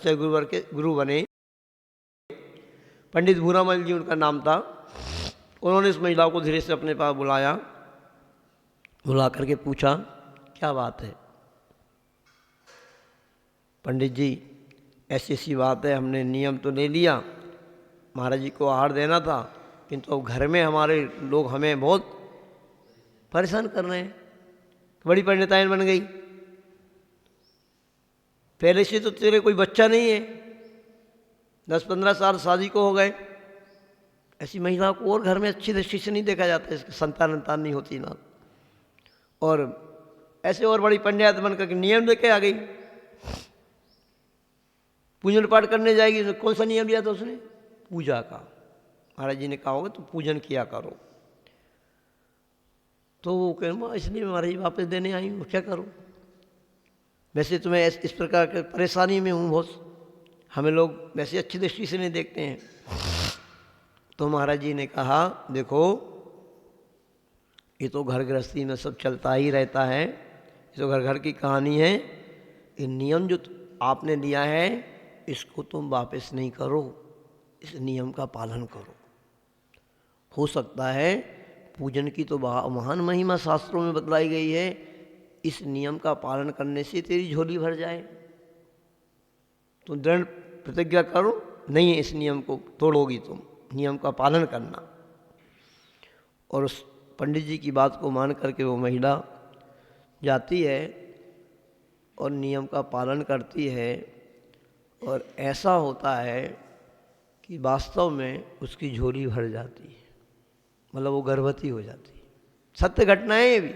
से गुरु बने। पंडित भूरामल जी उनका नाम था। उन्होंने इस महिला को धीरे से अपने पास बुलाया, बुला करके पूछा क्या बात है। पंडित जी ऐसी ऐसी बात है, हमने नियम तो ले लिया, महाराज जी को आहार देना था, किंतु अब घर में हमारे लोग हमें बहुत परेशान कर रहे हैं। बड़ी पंडिताइन बन गई, पहले से तो तेरे कोई बच्चा नहीं है, 10-15 साल शादी को हो गए। ऐसी महिला को और घर में अच्छी दृष्टि से नहीं देखा जाता, इसकी संतान नहीं होती ना। और ऐसे और बड़ी पंडित बनकर के नियम लेके आ गई, पूजन पाठ करने जाएगी। तो कौन सा नियम लिया था उसने? पूजा का। महाराज जी ने कहा होगा तो पूजन किया करो। तो वो कह इसलिए महाराज जी वापस देने आई हूँ, क्या करूँ, वैसे तो मैं इस प्रकार की परेशानी में हूँ बहुत, हमें लोग वैसे अच्छी दृष्टि से नहीं देखते हैं। तो महाराज जी ने कहा देखो ये तो घर गृहस्थी में सब चलता ही रहता है, ये तो घर घर की कहानी है। ये नियम जो आपने लिया है इसको तुम वापस नहीं करो, इस नियम का पालन करो। हो सकता है पूजन की तो महान महिमा शास्त्रों में बतलाई गई है, इस नियम का पालन करने से तेरी झोली भर जाए। तो दृढ़ प्रतिज्ञा करो, नहीं इस नियम को तोड़ोगी तुम, नियम का पालन करना। और उस पंडित जी की बात को मान करके वो महिला जाती है और नियम का पालन करती है। और ऐसा होता है कि वास्तव में उसकी झोली भर जाती है, मतलब वो गर्भवती हो जाती है। सत्य घटनाएं ये भी।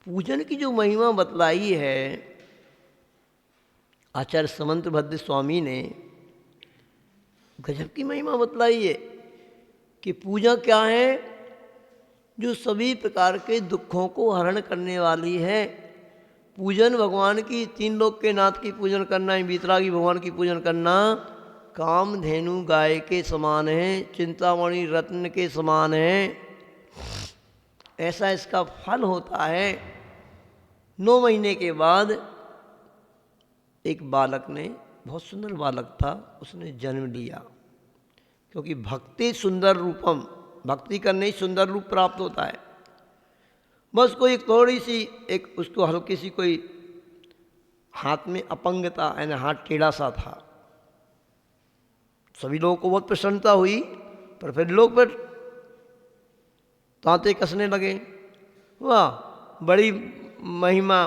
पूजन की जो महिमा बतलाई है आचार्य समंत भद्र स्वामी ने, गजब की महिमा बतलाई है कि पूजा क्या है, जो सभी प्रकार के दुखों को हरण करने वाली है। पूजन भगवान की, तीन लोक के नाथ की पूजन करना, वीतरागी भगवान की पूजन करना काम धेनु गाय के समान है, चिंतामणि रत्न के समान है। ऐसा इसका फल होता है। 9 महीने के बाद एक बालक ने, बहुत सुंदर बालक था, उसने जन्म लिया। क्योंकि भक्ति सुंदर रूपम, भक्ति करने ही सुंदर रूप प्राप्त होता है। बस कोई थोड़ी सी एक उसको हल्की सी कोई हाथ में अपंगता, यानी हाथ टेढ़ा सा था। सभी लोगों को बहुत प्रसन्नता हुई, पर फिर लोग फिर तांते कसने लगे, वाह बड़ी महिमा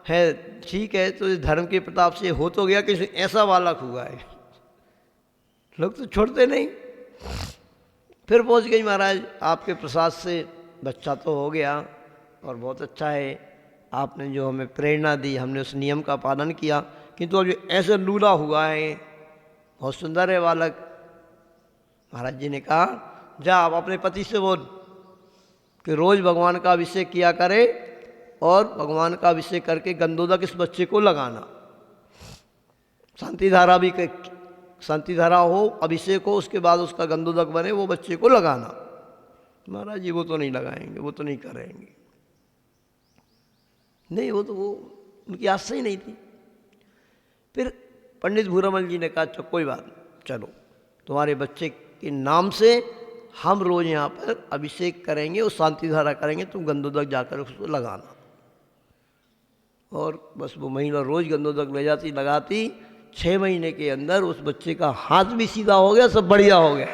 है, ठीक है, तो इस धर्म के प्रताप से हो तो गया कि ऐसा बालक हुआ है। लोग तो छोड़ते नहीं। फिर पहुंच गई महाराज आपके प्रसाद से बच्चा तो हो गया और बहुत अच्छा है, आपने जो हमें प्रेरणा दी, हमने उस नियम का पालन किया, किंतु अब जो ऐसे लूला हुआ है, बहुत सुंदर है बालक। महाराज जी ने कहा जा आप अपने पति से बोल कि रोज भगवान का अभिषेक किया करे और भगवान का अभिषेक करके गंधोदक इस बच्चे को लगाना। शांति धारा भी, शांति धारा हो, अभिषेक हो, उसके बाद उसका गंधोदक बने, वो बच्चे को लगाना। महाराज जी वो तो नहीं लगाएंगे, वो तो नहीं करेंगे, नहीं वो तो वो उनकी आशा ही नहीं थी। फिर पंडित भूरामल जी ने कहा चलो कोई बात नहीं, चलो तुम्हारे बच्चे के नाम से हम रोज यहाँ पर अभिषेक करेंगे और शांति धारा करेंगे, तुम गंधोदक जाकर उसको लगाना। और बस वो महिला रोज गंधोदक ले जाती, लगाती। 6 महीने के अंदर उस बच्चे का हाथ भी सीधा हो गया, सब बढ़िया हो गया।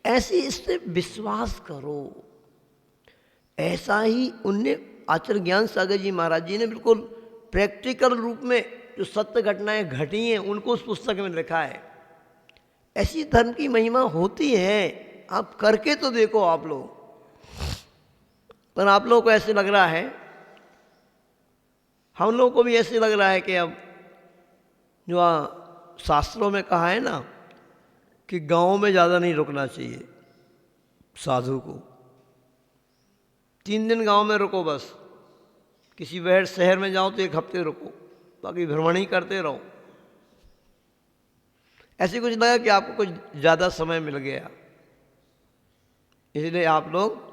ऐसे इससे विश्वास करो। ऐसा ही उनने आचार्य ज्ञान सागर जी महाराज जी ने बिल्कुल प्रैक्टिकल रूप में जो सत्य घटनाएं घटी हैं उनको उस पुस्तक में लिखा है। ऐसी धर्म की महिमा होती है, आप करके तो देखो आप लोग। पर आप लोगों को ऐसे लग रहा है, हम लोगों को भी ऐसे लग रहा है कि अब जो शास्त्रों में कहा है ना कि गांव में ज़्यादा नहीं रुकना चाहिए साधु को, 3 दिन गांव में रुको बस, किसी बड़े शहर में जाओ तो 1 हफ्ते रुको, बाकी भ्रमण ही करते रहो। ऐसे कुछ लगा कि आपको कुछ ज़्यादा समय मिल गया, इसलिए आप लोग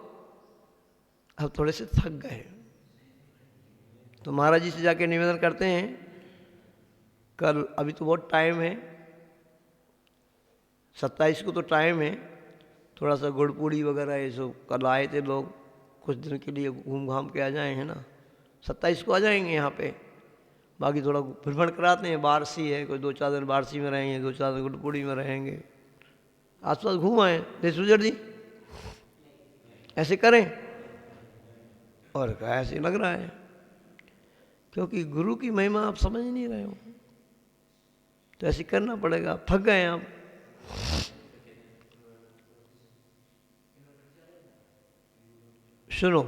अब थोड़े से थक गए। तो महाराज जी से जाके निवेदन करते हैं, कल अभी तो बहुत टाइम है, 27 को तो टाइम है, थोड़ा सा गुड़ पूड़ी वगैरह ये सब कल आए थे लोग, कुछ दिन के लिए घूम घाम के आ जाए, है ना। 27 को आ जाएंगे यहाँ पे, बाकी थोड़ा भ्रमण कराते हैं, बारसी है, कोई 2-4 दिन बारसी में रहेंगे, 2-4 दिन गुड़पुड़ी में रहेंगे, आसपास घूम आए। देशुजर जी ऐसे करें, और क्या ऐसे लग रहा है, क्योंकि गुरु की महिमा आप समझ नहीं रहे हो, तो ऐसे करना पड़ेगा। थक गए आप। सुनो,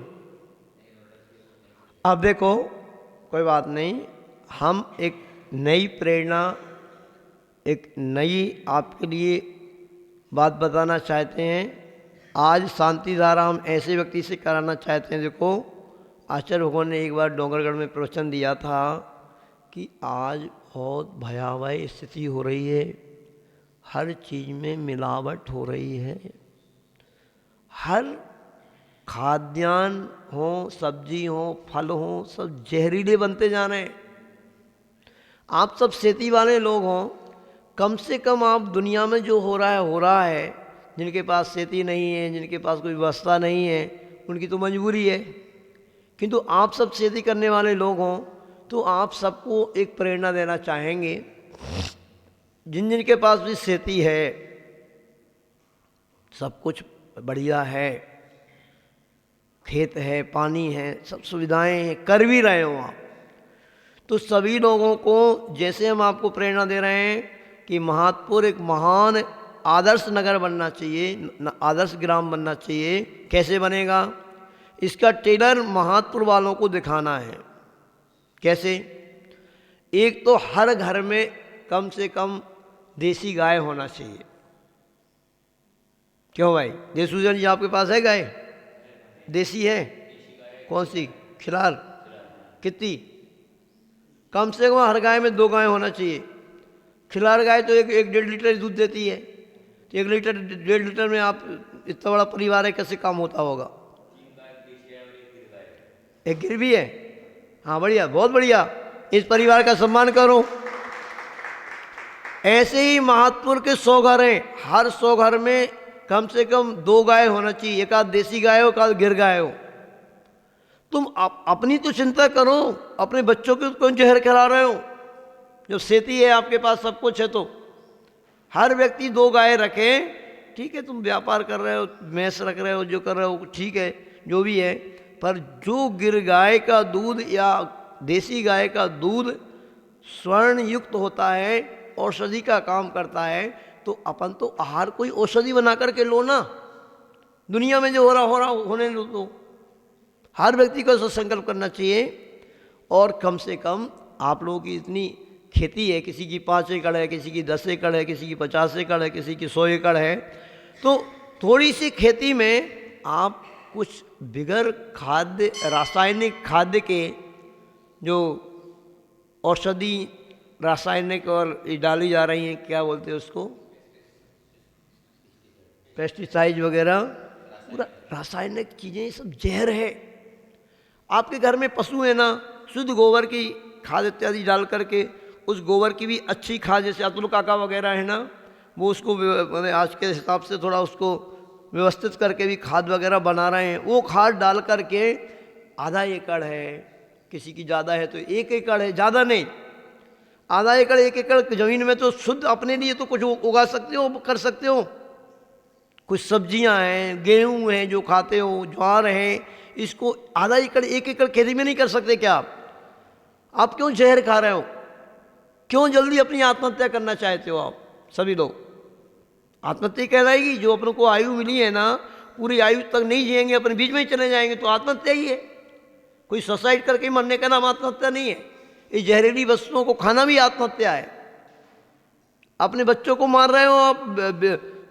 अब देखो, कोई बात नहीं, हम एक नई प्रेरणा, एक नई आपके लिए बात बताना चाहते हैं। आज शांति धारा हम ऐसे व्यक्ति से कराना चाहते हैं। देखो, आचार्य भगवान ने एक बार डोंगरगढ़ में प्रवचन दिया था कि आज बहुत भयावह स्थिति हो रही है, हर चीज़ में मिलावट हो रही है, हर खाद्यान्न हो, सब्जी हो, फल हो, सब जहरीले बनते जा रहे हैं। आप सब खेती वाले लोग हों, कम से कम आप दुनिया में जो हो रहा है, जिनके पास खेती नहीं है, जिनके पास कोई व्यवस्था नहीं है, उनकी तो मजबूरी है, किंतु आप सब खेती करने वाले लोग हों तो आप सबको एक प्रेरणा देना चाहेंगे। जिन जिन के पास भी खेती है, सब कुछ बढ़िया है, खेत है, पानी है, सब सुविधाएं हैं, कर भी रहे हो आप, तो सभी लोगों को जैसे हम आपको प्रेरणा दे रहे हैं कि महात्पुर एक महान आदर्श नगर बनना चाहिए, आदर्श ग्राम बनना चाहिए। कैसे बनेगा, इसका टेलर महात्पुर वालों को दिखाना है। कैसे? एक तो हर घर में कम से कम देसी गाय होना चाहिए। क्यों भाई देशूजन जी, आपके पास है गाय? देसी है? कौन सी? खिलार? कितनी? कम से कम हर गाय में 2 गाय होना चाहिए। खिलार गाय तो 1-1.5 लीटर दूध देती है, तो 1 लीटर 1.5 लीटर में आप इतना बड़ा परिवार है, कैसे काम होता होगा? एक गिर भी है? हाँ बढ़िया, बहुत बढ़िया, इस परिवार का सम्मान करो। ऐसे ही महात्पुर के 100 घर हैं, हर 100 घर में कम से कम 2 गाय होना चाहिए, एक आध देसी गाय हो, एक आध गिर गाय हो। तुम अपनी तो चिंता करो, अपने बच्चों को कौन जहर खिला रहे हो? जब खेती है आपके पास, सब कुछ है, तो हर व्यक्ति 2 गाय रखे। ठीक है, तुम व्यापार कर रहे हो, भैंस रख रहे हो, जो कर रहे हो ठीक है, जो भी है, पर जो गिर गाय का दूध या देसी गाय का दूध स्वर्ण युक्त होता है, औषधि का काम करता है, तो अपन तो आहार कोई औषधि बना करके लो ना। दुनिया में जो हो रहा होने लो। तो हर व्यक्ति को ऐसा संकल्प करना चाहिए। और कम से कम आप लोगों की इतनी खेती है, किसी की 5 एकड़ है, किसी की 10 एकड़ है, किसी की 50 एकड़ है, किसी की 100 एकड़ है, तो थोड़ी सी खेती में आप कुछ बिगर खाद्य, रासायनिक खाद्य के जो औषधि रासायनिक और डाली जा रही हैं, क्या बोलते हैं उसको, पेस्टिसाइड वगैरह, पूरा रासायनिक चीज़ें, सब जहर है। आपके घर में पशु है ना, शुद्ध गोबर की खाद इत्यादि डाल करके, उस गोबर की भी अच्छी खाद, जैसे अतुल काका वगैरह है ना, वो उसको आज के हिसाब से थोड़ा उसको व्यवस्थित करके भी खाद वगैरह बना रहे हैं। वो खाद डाल करके, आधा एकड़ है, किसी की ज़्यादा है तो 1 एकड़ है, ज़्यादा नहीं, आधा एकड़ 1 एकड़ ज़मीन में तो शुद्ध अपने लिए तो कुछ उगा सकते हो, कर सकते हो। कुछ सब्जियां हैं, गेहूं हैं जो खाते हो, ज्वार है, इसको आधा एकड़ 1 एकड़ खेती में नहीं कर सकते क्या आप क्यों जहर खा रहे हो? क्यों जल्दी अपनी आत्महत्या करना चाहते हो आप सभी लोग? आत्महत्या कहलाएगी? जो अपनों को आयु मिली है ना, पूरी आयु तक नहीं जिएंगे, अपने बीच में ही चले जाएंगे, तो आत्महत्या ही है। कोई सुसाइड करके मरने का नाम आत्महत्या नहीं है। ये जहरीली वस्तुओं को खाना भी आत्महत्या है। अपने बच्चों को मार रहे हो आप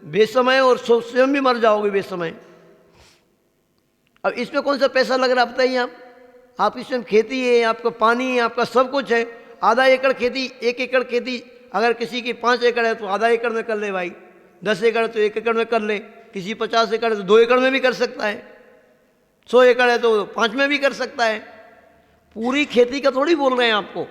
बेसमय, और स्वयं भी मर जाओगे बेसमय। अब इसमें कौन सा पैसा लग रहा है बताइए आप इसमें खेती है, आपका पानी है, आपका सब कुछ है। आधा एकड़ खेती, 1 एकड़ खेती, अगर किसी की 5 एकड़ है तो आधा एकड़ में कर ले भाई, 10 एकड़ तो 1 एकड़ में कर ले, किसी 50 एकड़ है तो 2 एकड़ में भी कर सकता है, 100 एकड़ है तो 5 में भी कर सकता है। पूरी खेती का थोड़ी बोल रहे हैं आपको।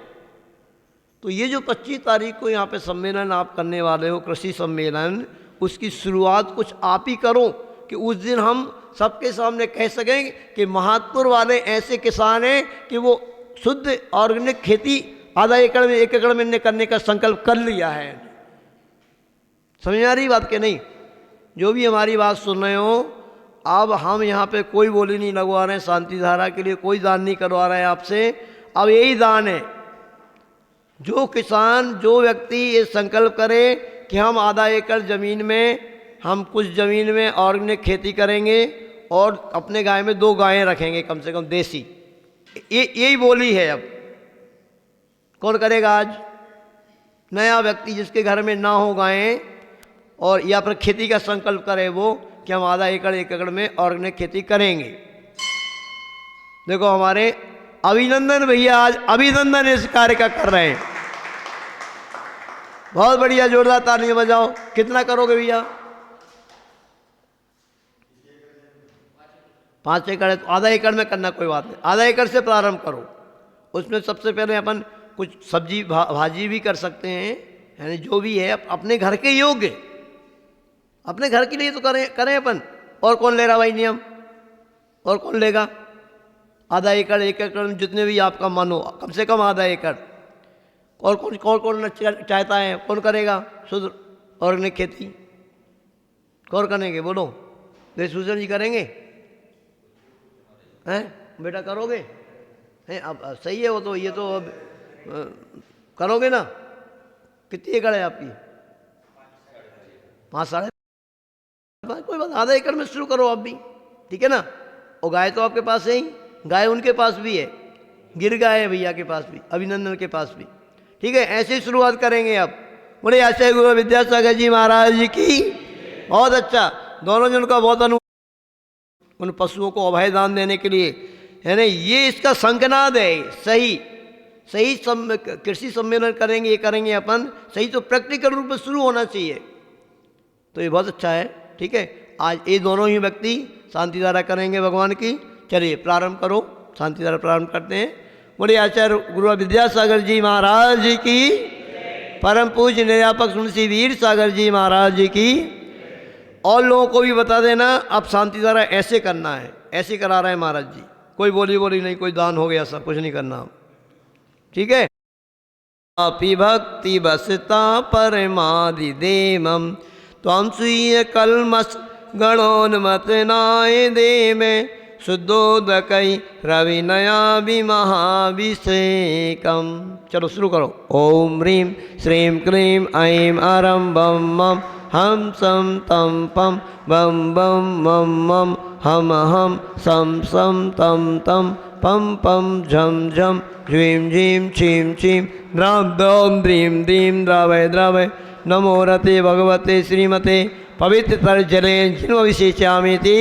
तो ये जो 25 तारीख को यहाँ पे सम्मेलन आप करने वाले हो, कृषि सम्मेलन, उसकी शुरुआत कुछ आप ही करो कि उस दिन हम सबके सामने कह सकें कि महात्पुर वाले ऐसे किसान हैं कि वो शुद्ध ऑर्गेनिक खेती आधा एकड़ में 1 एकड़ में करने का संकल्प कर लिया है। समझ में आ रही बात के नहीं? जो भी हमारी बात सुन रहे हो, अब हम यहाँ पे कोई बोली नहीं लगवा रहे हैं, शांति धारा के लिए कोई दान नहीं करवा रहे हैं आपसे। अब यही दान है, जो किसान, जो व्यक्ति ये संकल्प करे कि हम आधा एकड़ ज़मीन में, हम कुछ ज़मीन में ऑर्गेनिक खेती करेंगे और अपने गाय में 2 गायें रखेंगे कम से कम देसी, यही बोली है। अब कौन करेगा? आज नया व्यक्ति जिसके घर में ना हो गायें और या फिर खेती का संकल्प करे वो कि हम आधा एकड़ 1 एकड़ में ऑर्गेनिक खेती करेंगे। देखो हमारे अभिनंदन भैया आज अभिनंदन इस कार्य का कर रहे हैं। बहुत बढ़िया, जोरदार तालियां बजाओ। कितना करोगे भैया? 5 एकड़ है तो आधा एकड़ में करना, कोई बात नहीं, आधा एकड़ से प्रारंभ करो। उसमें सबसे पहले अपन कुछ सब्जी भाजी भी कर सकते हैं, यानी जो भी है अपने घर के योग्य, अपने घर के लिए तो करें अपन। और कौन ले रहा भाई नियम? और कौन लेगा? आधा एकड़ 1 एकड़ में जितने भी आपका मन हो, कम से कम आधा एकड़। और कौन चाहता है? कौन करेगा शुद्ध ऑर्गेनिक खेती? कौन करेंगे बोलो? देशभूषण जी करेंगे? हैं बेटा करोगे? हैं अब सही है वो तो, ये तो अब करोगे ना? कितनी एकड़ है आपकी? 5 साढ़े कोई बात, आधा एकड़ में शुरू करो आप भी, ठीक है ना? और गाय तो आपके पास है ही, गाय उनके पास भी है, गिर गाय है भैया के पास भी, अभिनंदन के पास भी, ठीक है? ऐसे ही शुरुआत करेंगे अब। बोले ऐसे गुरु विद्यासागर जी महाराज जी की। बहुत अच्छा, दोनों जन का बहुत उन पशुओं को अभय दान देने के लिए, है ना? ये इसका संकनाद है। सही कृषि सम्मेलन करेंगे, ये करेंगे अपन, सही तो प्रैक्टिकल रूप में शुरू होना चाहिए। तो ये बहुत अच्छा है, ठीक है? आज ये दोनों ही व्यक्ति शांति धारा करेंगे भगवान की। चलिए प्रारंभ करो, शांति धारा प्रारंभ करते हैं। बोलिए आचार्य गुरु विद्यासागर जी महाराज जी की, परम पूज्य निर्यापक मुंशी वीर सागर जी महाराज जी की। और लोगों को भी बता देना, अब शांति धारा ऐसे करना है, ऐसे करा रहे हैं महाराज जी। कोई बोली नहीं, कोई दान हो गया, सब कुछ नहीं करना, ठीक है? अपि भक्ति बसता परमादि देवम त्वं स्वीय कलमस गणोन्मत नाय दे में शुद्धोदकई रविनया महाभिषेकम। चलो शुरू करो। ओम ह्रीं श्रीं क्लीं ऐं अरं बम मम हम सम तम पम बम बम मम मम हम सम तम तम पम पम झम झम झीं झीं छीं छीं द्रां द्रौं द्रीं द्रीं द्रावय द्रावय। नमो रते भगवते श्रीमते पवित्र जले जिन्व विशेषामि ती।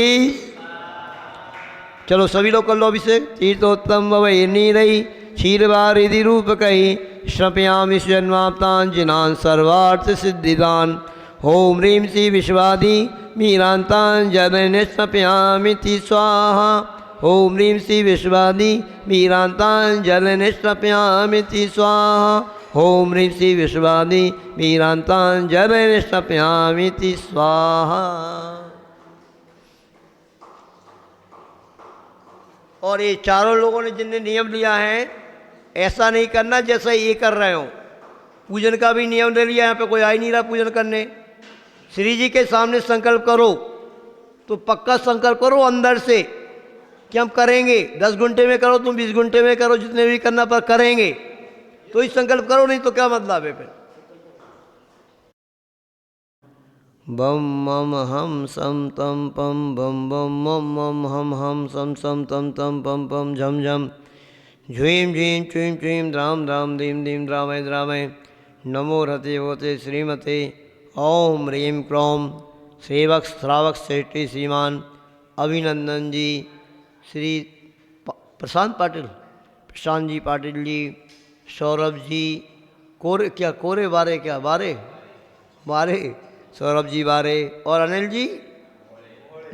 चलो सभी लोग कर लो अभिषेक। तीर्थोत्तम भवै नीरई क्षीरवारिधि रूप कही श्रपयामि जन्माप्तान जिनान सर्वार्थ सिद्धिदान। ओम ह्रीं श्री विश्वादि मीरांतान जन स्नपयामि ति स्वाहा। ओम ह्रीं श्री विश्वादि मीरांतान जन स्नपयामि ति स्वाहा। ओम ह्रीं श्री विश्वादि मीरांतान जन स्नपयामि ति स्वाहा। और ये चारों लोगों ने जिनने नियम लिया है, ऐसा नहीं करना जैसा ये कर रहे हो। पूजन का भी नियम ले लिया, यहाँ पे कोई आ ही नहीं रहा पूजन करने। श्री जी के सामने संकल्प करो तो पक्का संकल्प करो अंदर से कि हम करेंगे। 10 घंटे में करो, तुम 20 घंटे में करो, जितने भी करना पर करेंगे, तो ही संकल्प करो, नहीं तो क्या मतलब है फिर। बम मम हम सम तम पम बम बम मम मम हम सम तम तम पम पम झम झम झ्वीं झीं चुईं चुईं द्राम द्राम दीम दीम द्रावय द्रावय। नमो रते वोते श्रीमते ओम ह्रीं क्रोम सेवक श्रावक श्रेष्ठी श्रीमान अभिनंदन जी, श्री प्रशांत जी पाटिल जी, सौरभ जी बारे सौरभ जी बारे और अनिल जी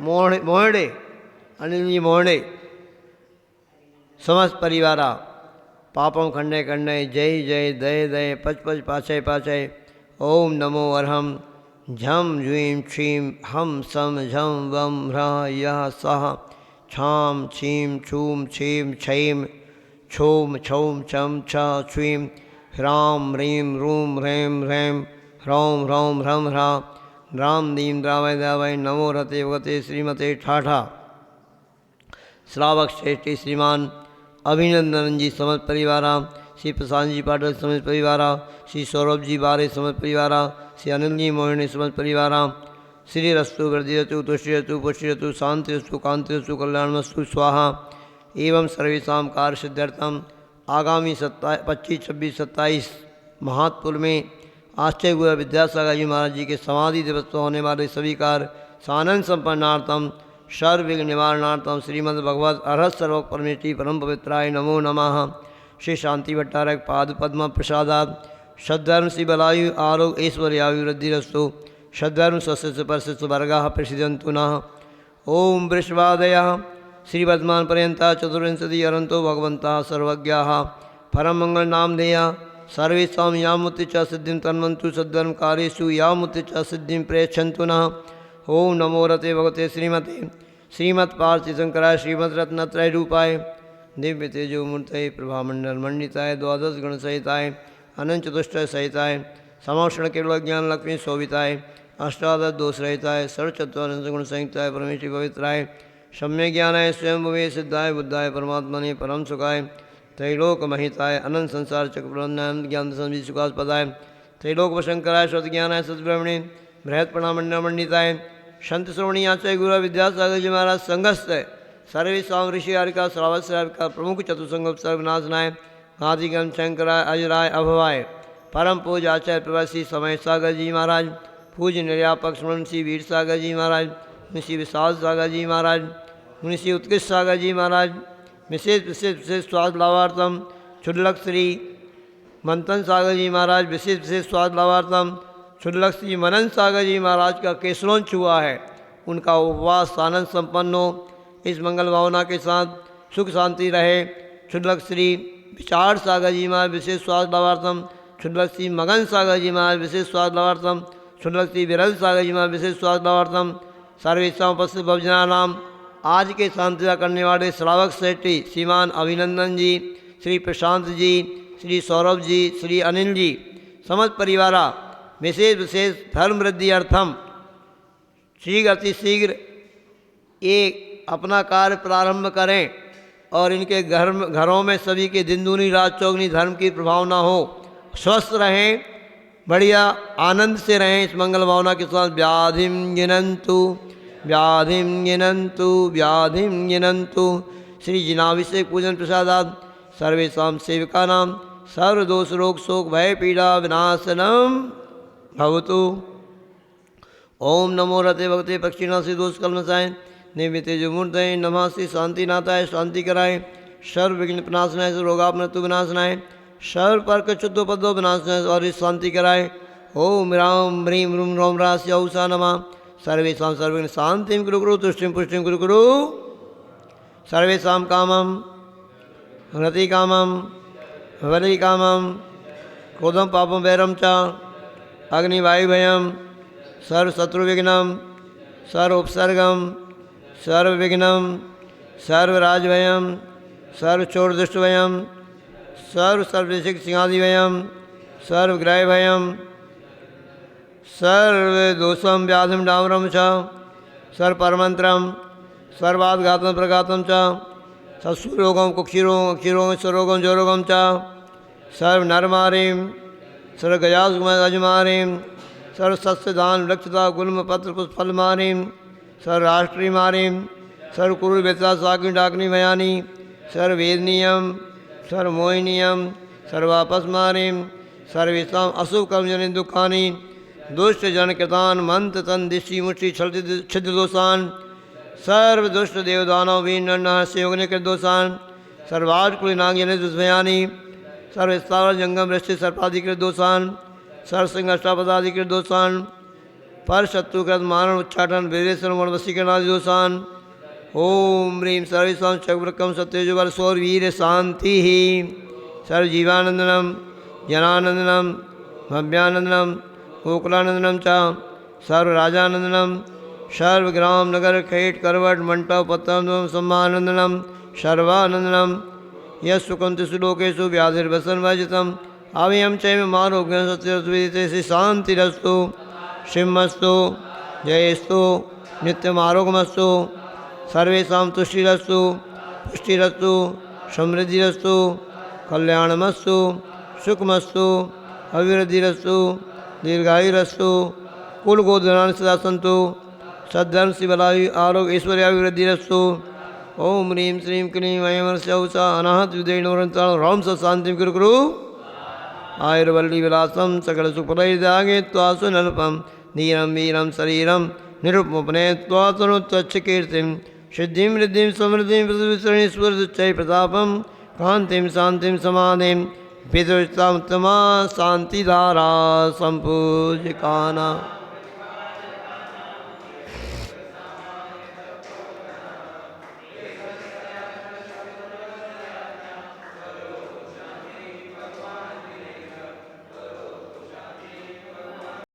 मोहड़े, अनिल जी मोहड़े, समस्त परिवार पापम खंडे खंडे जय जय दय दय पच पच पाचय पाचय। ओम नमो अर्हम झम ज्वीं क्षीं हम सम झम वम ह्रः यः सः छां छीं छूं छीं छईं छौं छौं छं छ छ्वीं ह्रां ह्रीं रूं ह्रैं ह्रैं ह्रौं ह्रौं ह्रं ह्रा राम दीं द्रावय द्रावय। नमो रते भगवते श्रीमते ठाठा। श्रावक श्रेष्ठी श्रीमान अभिनंदन जी समस्त परिवारा, श्री प्रशांत जी पाठक समस्त परिवारा, श्री सौरभ जी बारे समस्त परिवारा, श्री अनिल जी मोहिनी समस्त परिवारा। श्री रस्तु वृद्धिरतु तुष्टिरतु पुष्टिरतु शांतिरस्तु कांतिरस्तु कल्याणमस्तु स्वाहा। एवं सर्वेषां कार्य सिद्ध्यर्थम आगामी 25, 26, 27 महात्पुर में आश्चर्य गुरु विद्यासागर जी महाराज जी के समाधि दिवस पर होने वाले सभी कार्य सानंद संपन्नार्थम सर्वविघ्न निवारणार्थम श्रीमद् भगवत अर्हत सर्वक परमेष्टि परम पवित्राय नमो नमः। श्री शांति भट्टारक पाद पद्म प्रसादात सद्धर्म श्री बलायु आरोग्य ऐश्वर्यायु वृद्धिरस्तु सद्धर्म स्वस्य परस्य वर्गाः प्रसिद्धन्तु नः। ओम वृषभादयः श्रीवर्धमान पर्यंता चतुर्विंशति अरंतो भगवंता सर्वज्ञाः परम मंगल नामधेया सर्वेषां यामुति च सिद्धिं तन्वन्तु सद्धर्म कार्येषु यामुति च सिद्धिं प्रयच्छन्तु नः। ओम नमो रते भगवते श्रीमते श्रीमत्पार्थिव शंकराय श्रीमद् रत्नत्रय रूपाय दिव्य तेजो मूर्तये प्रभामंडल मंडिताय द्वादश गण सहिताय अनंत चतुष्टय सहिताय समाक्षण केवल ज्ञान लक्ष्मी शोभिताय अष्टादश दोष रहिताय सर्वचत्वारिंश गुण संयुक्ताय परमेश्वरी पवित्राय सम्यक ज्ञानाय स्वयं भवे सिद्धाय बुद्धाय परमात्मने परम सुखाय त्रैलोक महिताय अनंत संसार चक्र प्रबंधनाय ज्ञान संधि सुखास्पदाय त्रैलोक वशंकराय श्रुत ज्ञानाय सद्ब्रह्मणे बृहत् प्रणामंडल मंडिताय संत श्रवणी आचार्य गुरु विद्यासागर जी महाराज संघस्थ सर्वेषां ऋषि हरिका श्रावस्य हरिका प्रमुख चतुसंग सर्वनाशनाय आदिगम शंकराय अजराय अभवाय परम पूज आचार्य प्रवासी समय सागर जी महाराज पूज्य निर्यापक स्मरण श्री वीर सागर जी महाराज मुंशी विशाल सागर जी महाराज मुंशी उत्कृष्ट सागर जी महाराज विशेष विशेष विशेष स्वाद लाभार्थम क्षुल्लक श्री मंथन सागर जी महाराज विशेष विशेष स्वाद लाभार्थम क्षुल्लक श्री मनन सागर जी महाराज का केसरोंच हुआ है। उनका उपवास आनंद संपन्न हो इस मंगल भावना के साथ सुख शांति रहे। क्षुल्लक श्री विचार सागर जी महाराज विशेष स्वाद लाभार्थम क्षुल्लक श्री मगन सागर जी महाराज विशेष स्वाद लाभार्थम क्षुल्लक श्री विरल सागर जी महाराज विशेष स्वाद लाभार्थम सर्वेषां उपस्थित भवजना नाम आज के शांतिदा करने वाले श्रावक श्रेष्ठी श्रीमान अभिनंदन जी, श्री प्रशांत जी, श्री सौरभ जी, श्री अनिल जी समस्त परिवारा विशेष विशेष धर्म वृद्धि अर्थम शीघ्र अतिशीघ्र ये अपना कार्य प्रारंभ करें और इनके घरों में सभी के दिन दूनी रात चौगनी धर्म की प्रभावना हो, स्वस्थ रहें, बढ़िया आनंद से रहें इस मंगल भावना के साथ। व्याधिम गिनंतु व्याधिम गिनंतु व्याधिम गिनंतु श्री जिनाभिषेक पूजन प्रसादात सर्वेषां सेविका नाम सर्वदोष रोग शोक भय पीड़ा विनाशनम भवतु। ओम नमो रते भगवते पक्षिणा से दोष कलमसाय निवृत्ते जो मूर्तये नमः श्री शांतिनाथाय शांति कराय सर्व विघ्न विनाशनाय रोगापमृत्यु विनाशनाय सर्व पर्क शुद्धोपद्यो विनाशनाय और शांति कराय। ओम राम ह्रीं रूम रोम रास्य औषा नमः सर्वेषां सर्वविघ्न शांतिं कुरु कुरु तुष्टिं पुष्टिं कुरु कुरु सर्वेषां कामं रति कामं वरि कामं क्रोधं पापं वैरं च अग्निवायुभयं सर्वशत्रुविघ्नं सर्वोपसर्गं सर्वविघ्नं सर्वराजभयं सर्वचोरदुष्टभयं सर्वसर्वदेशिक सिंहादिभयं सर्वग्रहभयं सर्वदोषं व्याधिं डामरं च सर्वपरमन्त्रं सर्वाद्घातं प्रघातं च सत्सुरोगं कुक्षिरोगं अक्षिरोगं स्वरोगं जोरोगं च सर्वनरमारीं सर्वगजासुमगजमारीं सर्वसस्यदान वृक्षता गुल्म पत्र पुष्पफलमारीं सर्वराष्ट्रीमारीं सर्वकुरुवेता साग्नि डाग्नि भयानी सर्ववेदनीयं सर्वमोहिनीयं सर्वापस्मारीं सर्वेषां अशुभकर्मजनित दुःखानि दुष्टजनकृतान् मंत्र तन दिशि मुष्टि छिद्र दोषान् सर्वदुष्ट देवदानव वीर्णः संयोगनिकृत दोषान् सर्वात्कुलिनागजनित दुष्भयानि सर्वस्थावर जंगम वृष्टि सर्पाधिकृत दोषान् सर्वसिंह अष्टापदाधिकृत दोषान् पर शत्रुकृत मारण उच्चाटन वीरेश्वर वशीकरणादि दोषान्। ओम ह्रीं सर्वेषां चक्रवक्रम सत्यजुबल सौर वीर शांति सर्वजीवानंदनम जनानंदनम भव्यानंदनम गोकुलानंदनम च सर्वराजानंदनम सर्वग्राम नगर खेट करवट मंटप पत्तम सम्मानंदनम सर्वानंदनम यस्सुकंतेषु लोकेषु व्याधिर्वसन वर्जितम अव्ययम चैव मारोग्यं सत्यविदिते शांतिरस्तु शिवमस्तु जयस्तु नित्यमारोग्यमस्तु सर्वेषां तुष्टिरस्तु पुष्टिरस्तु समृद्धिरस्तु कल्याणमस्तु सुखमस्तु अभिवृद्धिरस्तु दीर्घायुरस्तु कुल गोधनानि सदा सन्तु सद्धर्म शिवलायु आरोग्य ऐश्वर्याभिवृद्धिरस्तु ओम ह्रीं श्रीं क्लीं ऐं ह्सौः अनाहत विदयिनोरन्तां राम स शांतिं कुरु कुरु आयुर्वल्ली विलासं सकलसुखप्रदायिदागे त्वासु नल्पं धीरं वीरं शरीरं निरुपमपने त्वातनुत्वच्छकीर्तिं सिद्धिं रिद्धिं समृद्धिं पृथ्वीश्वरेश्वरदुच्चै प्रतापं कान्तिं शान्तिं समाधिं पितृत्तमा शांतिधारा संपूज्यकाना